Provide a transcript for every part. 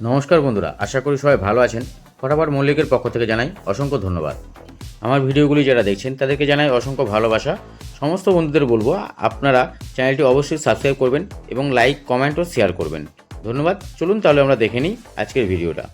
নমস্কার বন্ধুরা, আশা করি সবাই ভালো আছেন। ফটাফট মল্লিকের পক্ষ থেকে জানাই অসংখ্য ধন্যবাদ। আমার ভিডিওগুলি যারা দেখছেন তাদেরকে জানাই অসংখ্য ভালোবাসা। সমস্ত বন্ধুদের বলবো আপনারা চ্যানেলটি অবশ্যই সাবস্ক্রাইব করবেন এবং লাইক, কমেন্ট ও শেয়ার করবেন। ধন্যবাদ। চলুন তাহলে আমরা দেখে নিই আজকের ভিডিওটা।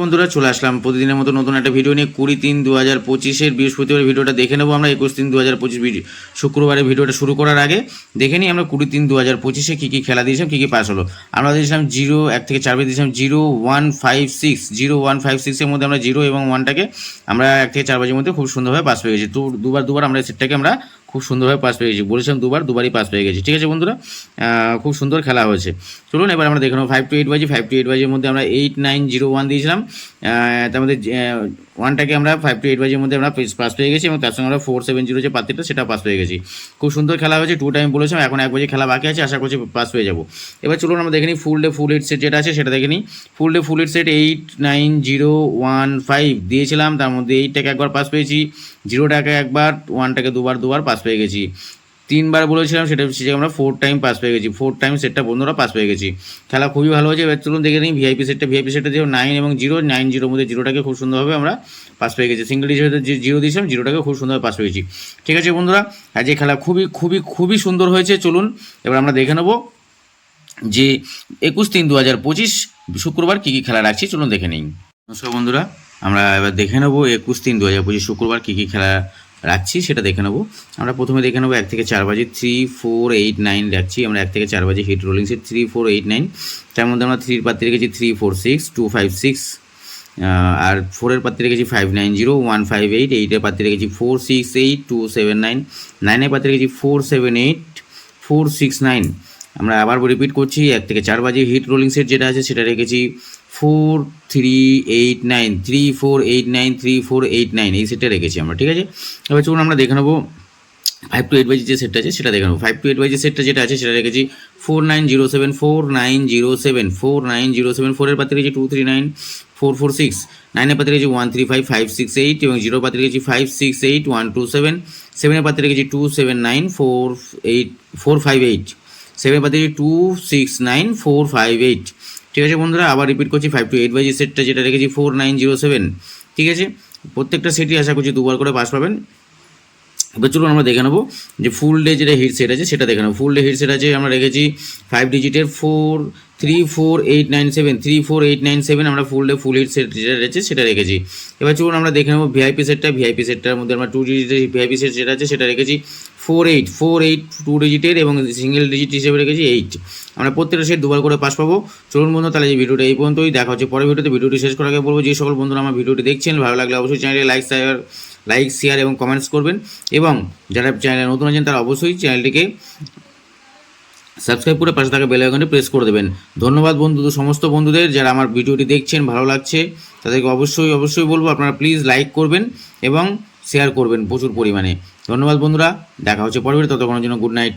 বন্ধুরা, চলে আসলাম প্রতিদিনের মতো নতুন একটা ভিডিও নিয়ে। 20-3-2025 বৃহস্পতিবার ভিডিওটা দেখে নেবো আমরা। 21-3-2025 শুক্রবারের ভিডিওটা শুরু করার আগে দেখে নিই আমরা 20-3-2025 কী কী খেলা দিয়েছিলাম, কী কী পাস হলো। আমরা দিয়েছিলাম 0, 1 থেকে 4 দিয়েছিলাম 0-1-5-6। 0-1-5-6 মধ্যে আমরা 0 এবং 1টাকে আমরা 1 থেকে 4 বাজির মধ্যে খুব সুন্দরভাবে পাস পেয়ে গেছি। তো দুবার আমরা সেটটাকে আমরা খুব সুন্দরভাবে পাস পেয়ে গেছি। বলেছিলাম দুবারই পাস পেয়ে গেছি। ঠিক আছে বন্ধুরা, খুব সুন্দর খেলা হয়েছে। চলুন এবার আমরা দেখে নেবো 5-8 বাজি। 5-8 বাজির মধ্যে আমরা 8-9-0-1 দিয়েছিলাম। তার মধ্যে 1টাকে আমরা 5-8 বাজির মধ্যে আমরা পাস পেয়ে গেছি এবং তার সঙ্গে আমরা 4-7-0 যে পাত্রটা সেটা পাস পেয়ে গেছি। খুব সুন্দর খেলা হয়েছে। 2 টাইম বলেছিলাম, এখন 1 বাজি খেলা বাকি আছে, আশা করছি পাস পেয়ে যাবো। এবার চলুন আমরা দেখে নিই ফুল হিট সেট যেটা আছে সেটা দেখে নিই। ফুল হিট সেট 8-9-0-1-5 দিয়েছিলাম। তার মধ্যে 8টাকে একবার পাস পেয়েছি, 0টাকে একবার, 1টাকে দুবার পাস পেয়ে গেছি। 3বার বলেছিলাম, সেটা আমরা 4 টাইম পাস পেয়ে গেছি। 4 টাইম সেটটা বন্ধুরা পাস পেয়ে গেছি। খেলা খুবই ভালো হয়েছে। এবার চলুন দেখে নিই ভিআইপি সেটটা দিয়ে 9 এবং 0-9-0 মধ্যে 0টাকে খুব সুন্দরভাবে আমরা পাস পেয়ে গেছি। সিঙ্গেল ডিজিটে যে 0 দিয়েছিলাম 0টাকে খুব সুন্দরভাবে পাস পেয়েছি। ঠিক আছে বন্ধুরা, আজ এই খেলা খুবই সুন্দর হয়েছে। চলুন এবার আমরা দেখে নেবো যে 21-3-2025 শুক্রবার কী কী খেলা রাখছি, চলুন দেখে নিই। নমস্কার বন্ধুরা, আমরা এবার দেখে নেবো 21-3-2025 শুক্রবার কী কী খেলা রাখছি সেটা দেখে নেবো। আমরা প্রথমে দেখে নেবো 1 থেকে 4 বাজি 3-4-8-9 রাখছি। আমরা 1 থেকে 4 বাজি হিট রোলিং সেট 3-4-8-9। তার মধ্যে আমরা 3 পাত্রে রেখেছি 3-4-6-2-5-6, আর 4-এর পাত্রে রেখেছি 5-9-0-1-5-8, 8-এর পাত্রে রেখেছি 4-6-8-2-7-9, 9-এর পাত্রে রেখেছি 4-7-8-4-6-9। আমরা আবার রিপিট করছি, 1 থেকে 4 বাজি হিট রোলিং সেট যেটা আছে সেটা রেখেছি 4-3-8-9, 3-4-8-9, 3-4-8-9 এই সেটটা রেখেছি আমরা। ঠিক আছে, এবার চলুন আমরা দেখে নেবো 5-8 বাজি যে সেটটা আছে সেটা দেখে নেবো। 5-8 বাজি সেটটা যেটা আছে সেটা রেখেছি 4-9-0-7, 4-9-0-7, 4-9-0-7, 4-এর পাত্রে রেখেছি 2-3-9-4-4-6, 9-এর পাত্রে রেখেছি 1-3-5-5-6-8 এবং 0 পাত্রে রেখেছি 5-6-8-1-2-7, 7-এর পাত্রে রেখেছি 2-7-9-4-5-8, 7-এর পাত্রে রেখেছি 2-6-9-4-5-8। ঠিক আছে বন্ধুরা, আবার রিপিট করছি 5-8 বাজি সেটটা যেটা রেখেছি 4-9-0-7। ঠিক আছে, প্রত্যেকটা সেটই আশা করছি দুবার করে পাস পাবেন। এবার চলুন আমরা দেখে নেবো যে ফুল ডে যেটা হিট সেট আছে সেটা দেখে নেবো। ফুল ডে হিট সেট আছে আমরা রেখেছি 5 ডিজিটের 3-4-8-9-7, 3-4-8-9-7 আমরা ফুল হিট সেট যেটা রয়েছে সেটা রেখেছি। এবার চলুন আমরা দেখে নেবো ভিআইপি সেটটার মধ্যে আমরা 2 ডিজিটের ভিআইপি সেট যেটা আছে সেটা রেখেছি 4-8 2 ডিজিটের এবং সিঙ্গেল ডিজিট হিসেবে রেখেছি 8। আমরা প্রত্যেকটা সেট দুবার করে পাস পাবো। চলুন বন্ধু, তাহলে এই ভিডিওটা এই পর্যন্তই। দেখা হচ্ছে পরের ভিডিওতে। ভিডিওটি শেষ করার আগে বলবো যে সকল বন্ধুরা আমার ভিডিওটি দেখছেন ভালো লাগলে অবশ্যই চ্যানেলে লাইক শেয়ার এবং কমেন্টস করবেন, এবং যারা চ্যানেলে নতুন আছেন তারা অবশ্যই চ্যানেলটিকে সাবস্ক্রাইব করে পাশে থাকা বেল আইকনটি প্রেস করে দেবেন। ধন্যবাদ সমস্ত বন্ধুদের যারা আমার ভিডিওটি দেখছেন, ভালো লাগছে তাদেরকে অবশ্যই বলবো আপনারা প্লিজ লাইক করবেন এবং শেয়ার করবেন প্রচুর পরিমাণে। ধন্যবাদ বন্ধুরা, দেখা হচ্ছে পরের ভিডিও। ততক্ষণের জন্য গুড নাইট।